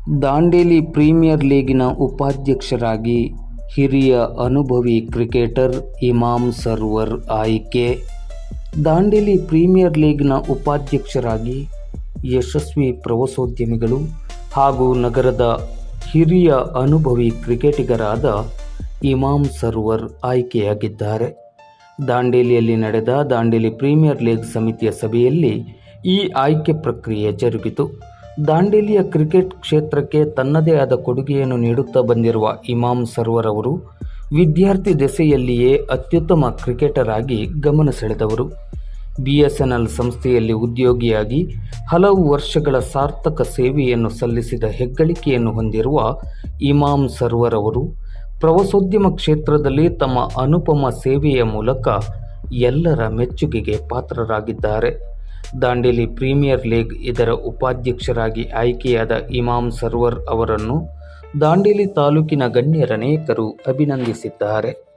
Dandeli premier ಲೀಗಿನ ಉಪಾಧ್ಯಕ್ಷರಾಗಿ ಹಿರಿಯ ಅನುಭವಿ ಕ್ರಿಕೆಟರ್ ಇಮಾಮ್ ಸರ್ವರ್ ಆಯ್ಕೆ. ದಾಂಡೇಲಿ ಪ್ರೀಮಿಯರ್ ಲೀಗ್ನ ಉಪಾಧ್ಯಕ್ಷರಾಗಿ ಯಶಸ್ವಿ ಪ್ರವಾಸೋದ್ಯಮಿಗಳು ಹಾಗೂ ನಗರದ ಹಿರಿಯ ಅನುಭವಿ ಕ್ರಿಕೆಟಿಗರಾದ ಇಮಾಮ್ ಸರ್ವರ್ ಆಯ್ಕೆಯಾಗಿದ್ದಾರೆ. ದಾಂಡೇಲಿಯಲ್ಲಿ ನಡೆದ ದಾಂಡೇಲಿ ಪ್ರೀಮಿಯರ್ ಲೀಗ್ ಸಮಿತಿಯ ಸಭೆಯಲ್ಲಿ ಈ ಆಯ್ಕೆ ಪ್ರಕ್ರಿಯೆ ಜರುಗಿತು. ದಾಂಡೇಲಿಯ ಕ್ರಿಕೆಟ್ ಕ್ಷೇತ್ರಕ್ಕೆ ತನ್ನದೇ ಆದ ಕೊಡುಗೆಯನ್ನು ನೀಡುತ್ತಾ ಬಂದಿರುವ ಇಮಾಮ್ ಸರ್ವರ್ ಅವರು ವಿದ್ಯಾರ್ಥಿ ದೆಸೆಯಲ್ಲಿಯೇ ಅತ್ಯುತ್ತಮ ಕ್ರಿಕೆಟರ್ ಆಗಿ ಗಮನ ಸೆಳೆದವರು. BSNL ಸಂಸ್ಥೆಯಲ್ಲಿ ಉದ್ಯೋಗಿಯಾಗಿ ಹಲವು ವರ್ಷಗಳ ಸಾರ್ಥಕ ಸೇವೆಯನ್ನು ಸಲ್ಲಿಸಿದ ಹೆಗ್ಗಳಿಕೆಯನ್ನು ಹೊಂದಿರುವ ಇಮಾಮ್ ಸರ್ವರ್ ಅವರು ಪ್ರವಾಸೋದ್ಯಮ ಕ್ಷೇತ್ರದಲ್ಲಿ ತಮ್ಮ ಅನುಪಮ ಸೇವೆಯ ಮೂಲಕ ಎಲ್ಲರ ಮೆಚ್ಚುಗೆಗೆ ಪಾತ್ರರಾಗಿದ್ದಾರೆ. ದಾಂಡೇಲಿ ಪ್ರೀಮಿಯರ್ ಲೀಗ್ ಇದರ ಉಪಾಧ್ಯಕ್ಷರಾಗಿ ಆಯ್ಕೆಯಾದ ಇಮಾಮ್ ಸರ್ವರ್ ಅವರನ್ನು ದಾಂಡೇಲಿ ತಾಲೂಕಿನ ಗಣ್ಯರನೇಕರು ಅಭಿನಂದಿಸಿದ್ದಾರೆ.